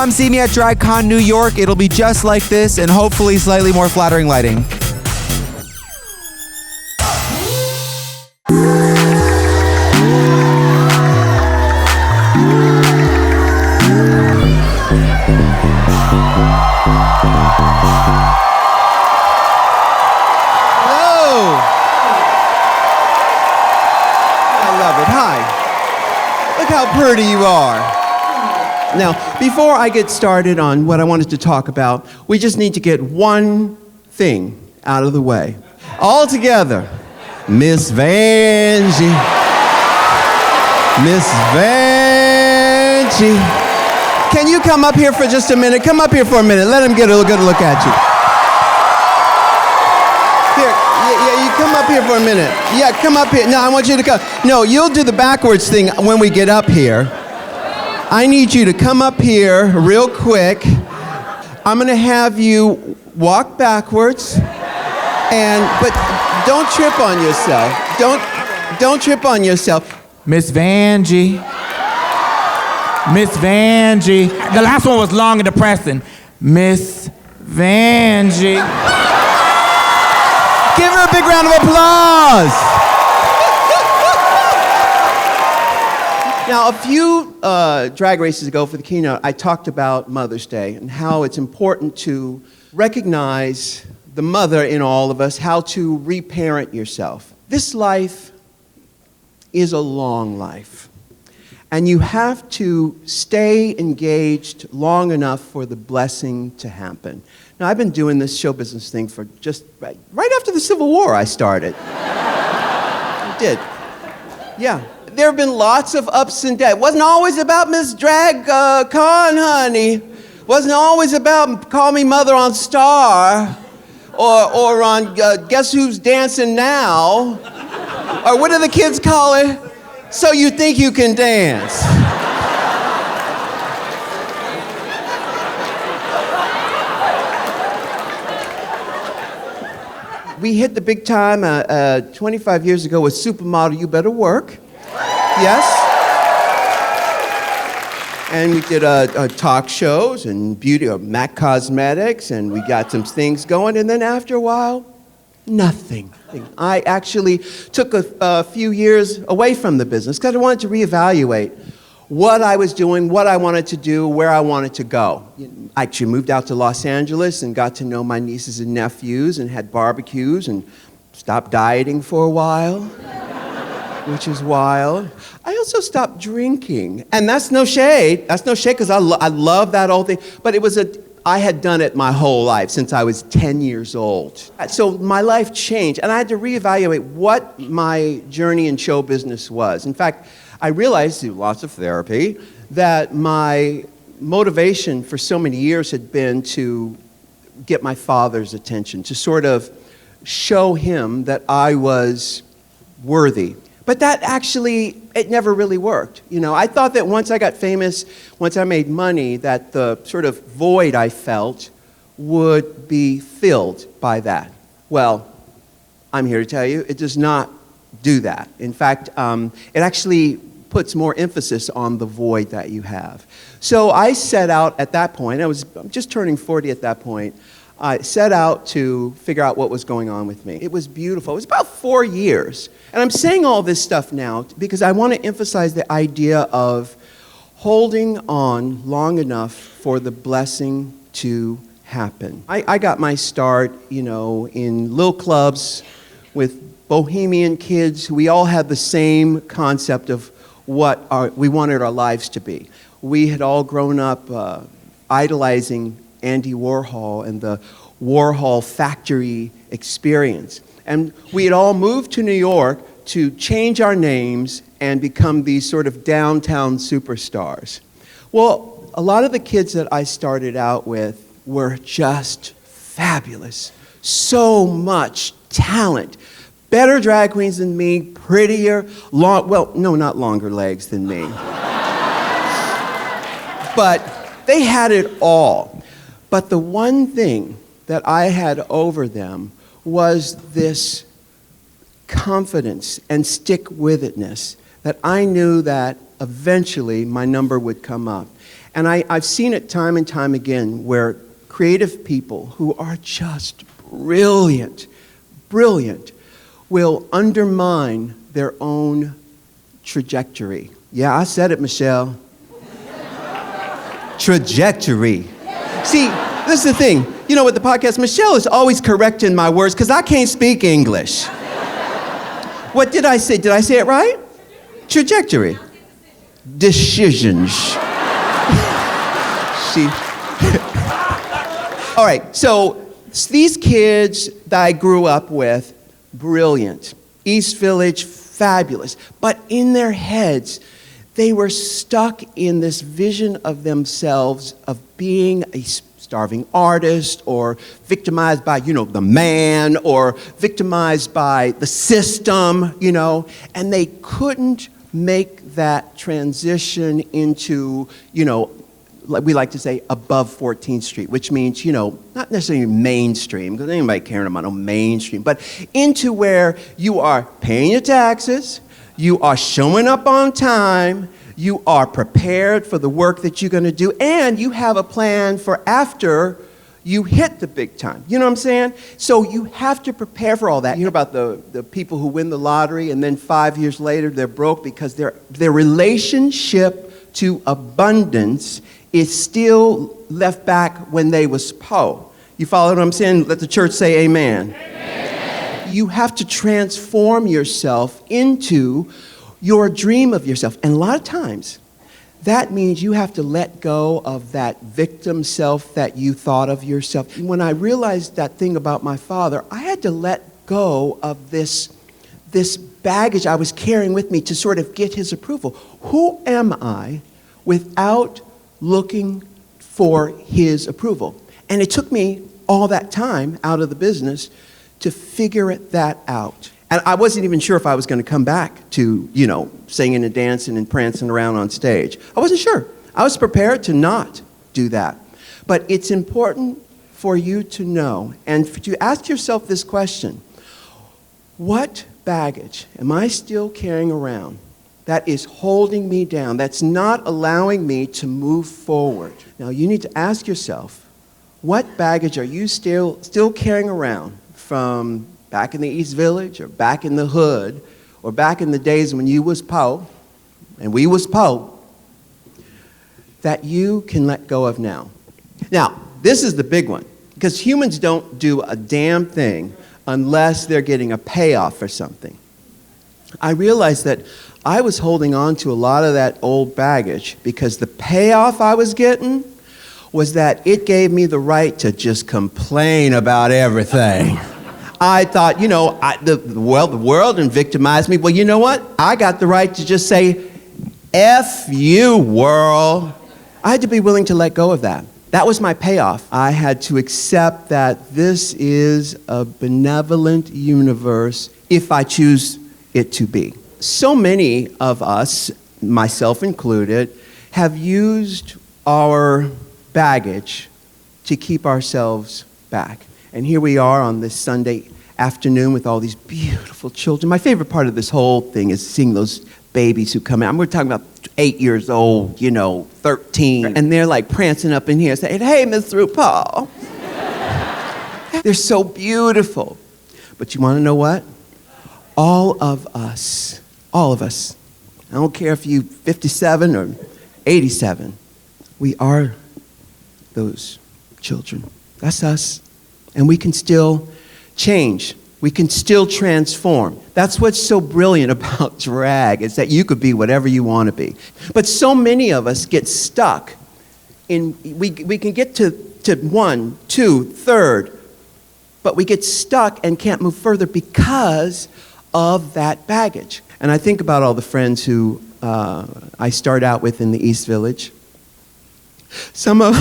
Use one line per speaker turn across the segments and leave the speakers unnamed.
come see me at DragCon New York. It'll be just like this and hopefully slightly more flattering lighting.
How pretty you are. Now, before I get started on what I wanted to talk about, we just need to get one thing out of the way. All together, Miss Vanjie. Miss Vanjie. Can you come up here for just a minute? Come up here for a minute. Let him get a good look at you. You come up here for a minute. Yeah, come up here. No, I want you to come. No, you'll do the backwards thing when we get up here. I need you to come up here real quick. I'm going to have you walk backwards, but don't trip on yourself. Don't trip on yourself.
Miss Vanjie. Miss Vanjie. The last one was long and depressing. Miss Vanjie. Give her a big round of applause.
Now, a few drag races ago for the Keynote, I talked about Mother's Day and how it's important to recognize the mother in all of us, how to reparent yourself. This life is a long life, and you have to stay engaged long enough for the blessing to happen. Now, I've been doing this show business thing for just right after the Civil War I started. I did. Yeah. There have been lots of ups and downs. It wasn't always about Miss DragCon, honey. Wasn't always about Call Me Mother on Star or on Guess Who's Dancing Now. Or what do the kids call it? So You Think You Can Dance. We hit the big time 25 years ago with Supermodel You Better Work. Yes. And we did talk shows and beauty, MAC Cosmetics, and we got some things going. And then after a while, nothing. I actually took a few years away from the business because I wanted to reevaluate what I was doing, what I wanted to do, where I wanted to go. I actually moved out to Los Angeles and got to know my nieces and nephews and had barbecues and stopped dieting for a while, which is wild. I also stopped drinking, and that's no shade. That's no shade because I love that old thing, but I had done it my whole life since I was 10 years old. So my life changed, and I had to reevaluate what my journey in show business was. In fact, I realized through lots of therapy that my motivation for so many years had been to get my father's attention, to sort of show him that I was worthy. But that actually, it never really worked. You know, I thought that once I got famous, once I made money, that the sort of void I felt would be filled by that. Well, I'm here to tell you, it does not do that. In fact, it actually puts more emphasis on the void that you have. So I set out at that point, I'm just turning 40 at that point, I set out to figure out what was going on with me. It was beautiful. It was about 4 years. And I'm saying all this stuff now because I want to emphasize the idea of holding on long enough for the blessing to happen. I got my start, in little clubs with bohemian kids. We all had the same concept of what we wanted our lives to be. We had all grown up idolizing Andy Warhol and the Warhol factory experience. And we had all moved to New York to change our names and become these sort of downtown superstars. Well, a lot of the kids that I started out with were just fabulous. So much talent. Better drag queens than me, prettier, not longer legs than me. But they had it all. But the one thing that I had over them was this confidence and stick-with-itness that I knew that eventually my number would come up. And I've seen it time and time again where creative people who are just brilliant, will undermine their own trajectory. Yeah, I said it, Michelle. Trajectory. See, this is the thing. You know, with the podcast, Michelle is always correcting my words because I can't speak English. What did I say? Did I say it right? Trajectory. Decisions. See? All right, so these kids that I grew up with, brilliant. East Village, fabulous. But in their heads, they were stuck in this vision of themselves of being a starving artist or victimized by, the man or victimized by the system, and they couldn't make that transition into, we like to say above 14th Street, which means, not necessarily mainstream, because anybody caring about no mainstream, but into where you are paying your taxes, you are showing up on time, you are prepared for the work that you're going to do, and you have a plan for after you hit the big time. You know what I'm saying? So you have to prepare for all that. You hear about the people who win the lottery, and then 5 years later they're broke because their relationship to abundance is still left back when they was poor. You follow what I'm saying? Let the church say amen. Amen. You have to transform yourself into your dream of yourself. And a lot of times, that means you have to let go of that victim self that you thought of yourself. When I realized that thing about my father, I had to let go of this baggage I was carrying with me to sort of get his approval. Who am I without looking for his approval? And it took me all that time out of the business to figure that out. And I wasn't even sure if I was going to come back to, singing and dancing and prancing around on stage. I wasn't sure. I was prepared to not do that. But it's important for you to know and to ask yourself this question: what baggage am I still carrying around that is holding me down, that's not allowing me to move forward? Now, you need to ask yourself, what baggage are you still carrying around from back in the East Village or back in the hood or back in the days when you was po and we was po, that you can let go of now? Now, this is the big one, because humans don't do a damn thing unless they're getting a payoff for something. I realized that I was holding on to a lot of that old baggage because the payoff I was getting was that it gave me the right to just complain about everything. I thought, the world didn't victimize me. Well, you know what? I got the right to just say, F you, world. I had to be willing to let go of that. That was my payoff. I had to accept that this is a benevolent universe if I choose it to be. So many of us, myself included, have used our baggage to keep ourselves back. And here we are on this Sunday afternoon with all these beautiful children. My favorite part of this whole thing is seeing those babies who come in. We're talking about 8 years old, 13. And they're like prancing up in here saying, "Hey, Miss RuPaul." They're so beautiful. But you want to know what? All of us, I don't care if you're 57 or 87, we are those children. That's us. And we can still change. We can still transform. That's what's so brilliant about drag, is that you could be whatever you want to be. But so many of us get stuck in, we can get to 1, 2, 3rd, but we get stuck and can't move further because of that baggage. And I think about all the friends who I start out with in the East Village. Some of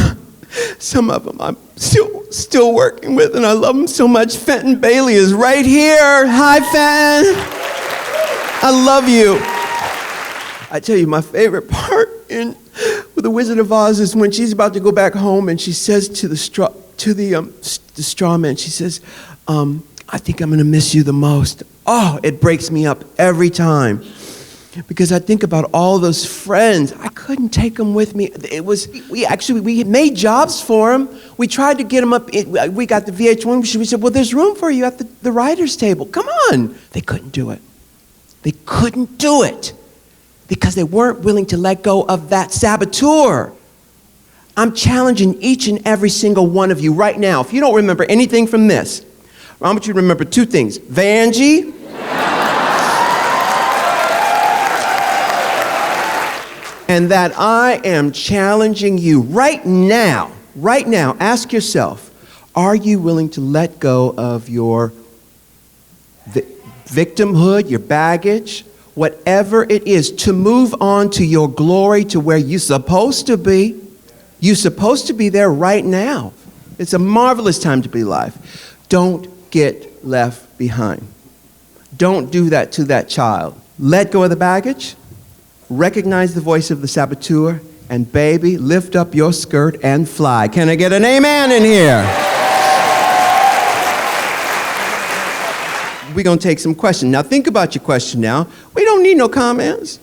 them I'm still working with, and I love them so much. Fenton Bailey is right here. Hi, Fenton. I love you. I tell you, my favorite part with The Wizard of Oz is when she's about to go back home, and she says to the straw man, she says, "I think I'm going to miss you the most." Oh, it breaks me up every time. Because I think about all those friends. I couldn't take them with me. We made jobs for them. We tried to get them up. We got the VH1. We said, well, there's room for you at the writer's table. Come on. They couldn't do it. They couldn't do it because they weren't willing to let go of that saboteur. I'm challenging each and every single one of you right now. If you don't remember anything from this, I want you to remember two things. Vanjie. And that I am challenging you right now, ask yourself, are you willing to let go of your victimhood, your baggage, whatever it is, to move on to your glory, to where you're supposed to be? You're supposed to be there right now. It's a marvelous time to be alive. Don't get left behind. Don't do that to that child. Let go of the baggage. Recognize the voice of the saboteur, and baby, lift up your skirt and fly. Can I get an amen in here? We're going to take some questions. Now think about your question now. We don't need no comments.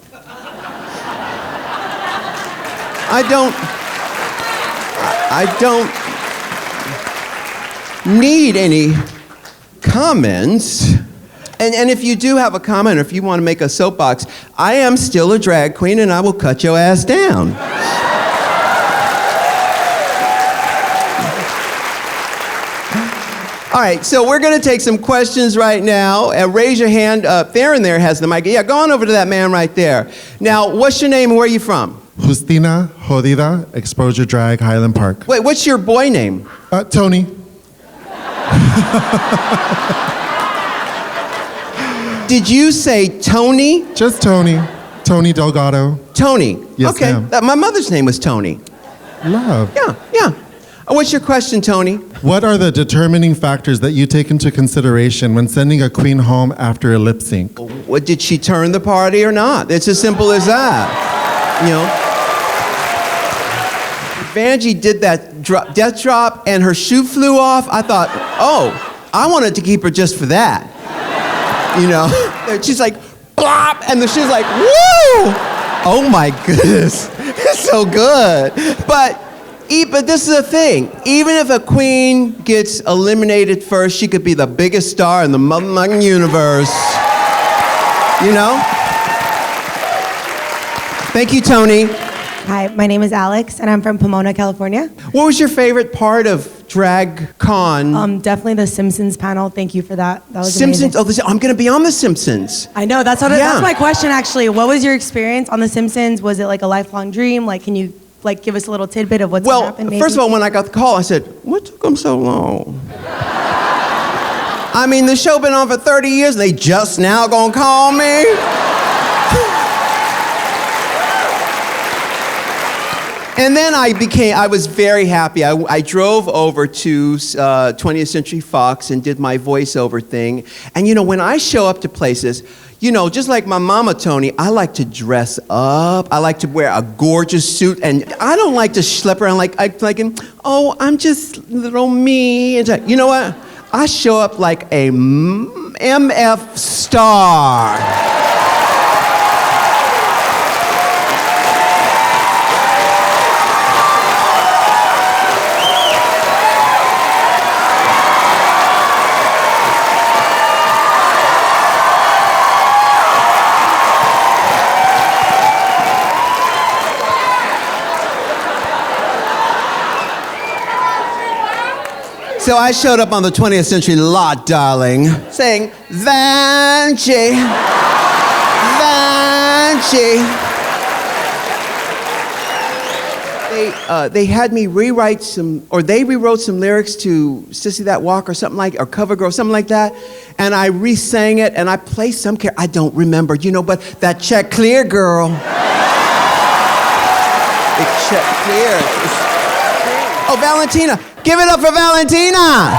I don't need any comments. And if you do have a comment, or if you want to make a soapbox, I am still a drag queen and I will cut your ass down. All right, so we're going to take some questions right now. Raise your hand. Theron there has the mic. Yeah, go on over to that man right there. Now, what's your name and where are you from?
Justina Jodida, Exposure Drag, Highland Park.
Wait, what's your boy name?
Tony.
Did you say Tony?
Just Tony. Tony Delgado.
Tony.
Yes,
okay.
ma'am.
My mother's name was Tony.
Love.
Yeah. What's your question, Tony?
What are the determining factors that you take into consideration when sending a queen home after a lip sync?
What, did she turn the party or not? It's as simple as that. You know? Vanjie did that death drop and her shoe flew off. I thought, oh, I wanted to keep her just for that. You know? She's like, blop, and the shoe's like, woo! Oh my goodness, it's so good. But this is the thing. Even if a queen gets eliminated first, she could be the biggest star in the motherfucking universe. You know? Thank you, Tony.
Hi, my name is Alex, and I'm from Pomona, California.
What was your favorite part of DragCon?
Definitely the Simpsons panel. Thank you for that. That was
Simpsons.
amazing.
Oh, I'm going to be on The Simpsons.
I know. That's
Yeah.
my question, actually. What was your experience on the Simpsons? Was it like a lifelong dream? Like, can you give us a little tidbit of what's happened?
Well, first of all, when I got the call, I said, "What took them so long?" I mean, the show been on for 30 years, and they just now gonna call me. And then I was very happy. I drove over to 20th Century Fox and did my voiceover thing. And you know, when I show up to places, you know, just like my mama, Tony, I like to dress up. I like to wear a gorgeous suit. And I don't like to schlep around like oh, I'm just little me. And you know what? I show up like a MF star. So I showed up on the 20th Century lot, darling, saying, Vanjie, Vanjie. They had me rewrite they rewrote some lyrics to Sissy That Walk or something like, or Cover Girl, something like that. And I re-sang it and I played some I don't remember, you know, but that check clear, girl. The check clear. Oh, Valentina. Give it up for Valentina!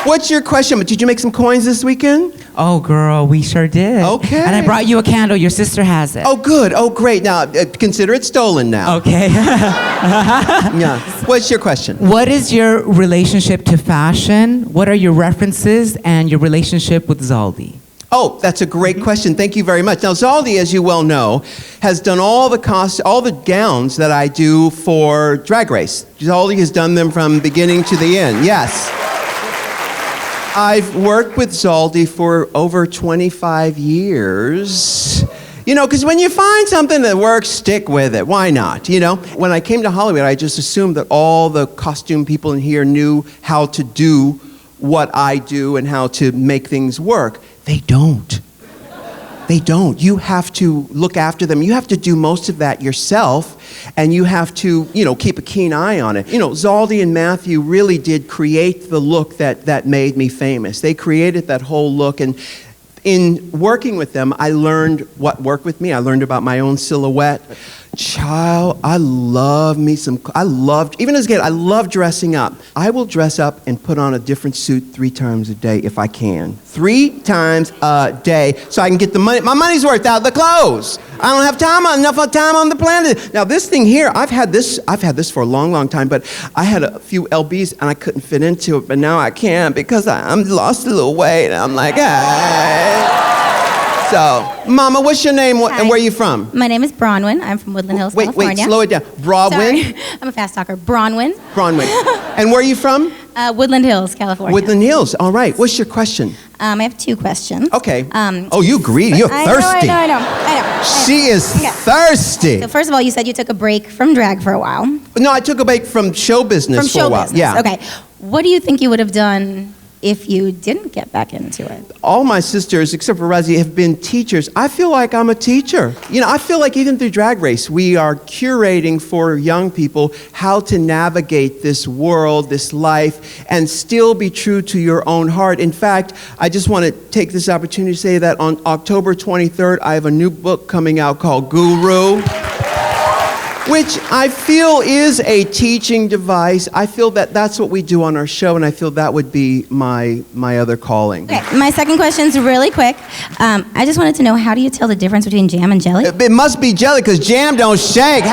What's your question? Did you make some coins this weekend?
Oh, girl, we sure did.
Okay.
And I brought you a candle. Your sister has it.
Oh, good. Oh, great. Now, consider it stolen now.
Okay.
Yeah. What's your question?
What is your relationship to fashion? What are your references and your relationship with Zaldi?
Oh, that's a great question. Thank you very much. Now, Zaldi, as you well know, has done all the gowns that I do for Drag Race. Zaldi has done them from beginning to the end. Yes. I've worked with Zaldi for over 25 years. You know, because when you find something that works, stick with it. Why not? You know, when I came to Hollywood, I just assumed that all the costume people in here knew how to do what I do and how to make things work. They don't. They don't. You have to look after them. You have to do most of that yourself, and you have to, you know, keep a keen eye on it. You know, Zaldi and Matthew really did create the look that made me famous. They created that whole look, and in working with them, I learned what worked with me. I learned about my own silhouette. Child, even as a kid, I loved dressing up. I will dress up and put on a different suit 3 times a day if I can. 3 times a day, so I can get my money's worth out of the clothes. I don't have enough time on the planet. Now this thing here, I've had this for a long, long time, but I had a few LBs and I couldn't fit into it, but now I can because I'm lost a little weight. And I'm like, hey. So, Mama, what's your name and where are you from?
My name is Bronwyn. I'm from Woodland Hills, California.
Wait, slow it down. Bronwyn?
Sorry, I'm a fast talker. Bronwyn.
And where are you from?
Woodland Hills, California.
Woodland Hills. All right. What's your question?
I have 2 questions.
Okay. You greedy. You're thirsty.
I know.
She is thirsty.
So first of all, you said you took a break from drag for a while.
No, I took a break from show business for a while.
Business.
Yeah.
Okay. What do you think you would have done if you didn't get back into it?
All my sisters, except for Razi, have been teachers. I feel like I'm a teacher. You know, I feel like even through Drag Race, we are curating for young people how to navigate this world, this life, and still be true to your own heart. In fact, I just want to take this opportunity to say that on October 23rd, I have a new book coming out called Guru, which I feel is a teaching device. I feel that that's what we do on our show, and I feel that would be my other calling.
Okay, my second question is really quick. I just wanted to know, how do you tell the difference between jam and jelly?
It must be jelly, because jam don't shake.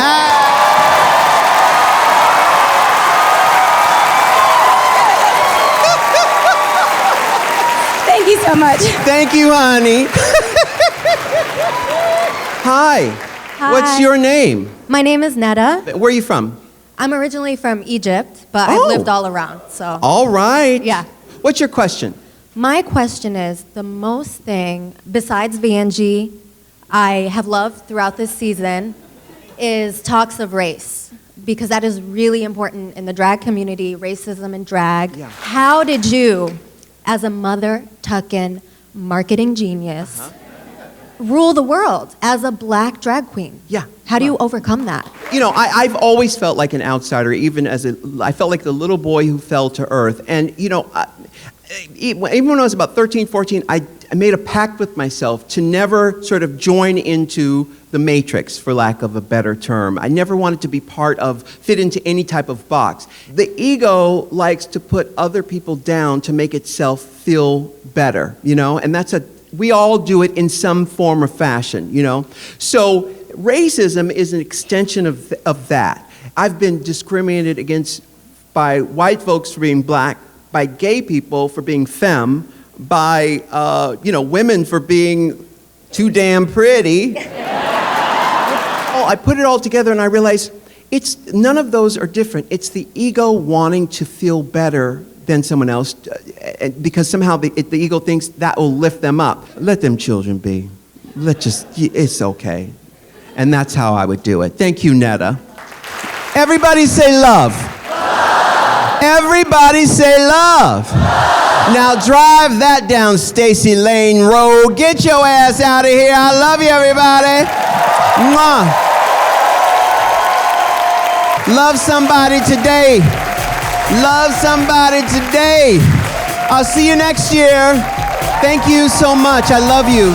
Thank you so much.
Thank you, honey. Hi. What's your name?
My name is Netta.
Where are you from?
I'm originally from Egypt, but I've lived all around, so.
All right.
Yeah.
What's your question?
My question is, the most thing, besides Vanjie, I have loved throughout this season is talks of race, because that is really important in the drag community, racism and drag. Yeah. How did you, as a mother tuckin' marketing genius, rule the world as a black drag queen?
Yeah.
How do you overcome that?
You know, I've always felt like an outsider, even I felt like the little boy who fell to earth. And, you know, even when I was about 13, 14, I made a pact with myself to never sort of join into the matrix, for lack of a better term. I never wanted to be fit into any type of box. The ego likes to put other people down to make itself feel better, you know, and we all do it in some form or fashion, you know? So racism is an extension of that. I've been discriminated against by white folks for being black, by gay people for being femme, by women for being too damn pretty. I put it all together and I realized none of those are different. It's the ego wanting to feel better than someone else, because somehow the ego thinks that will lift them up. Let them children be. It's okay. And that's how I would do it. Thank you, Netta. Everybody say love. Everybody say love. Now drive that down Stacy Lane Road. Get your ass out of here. I love you, everybody. Mwah. Love somebody today. Love somebody today. I'll see you next year. Thank you so much. I love you.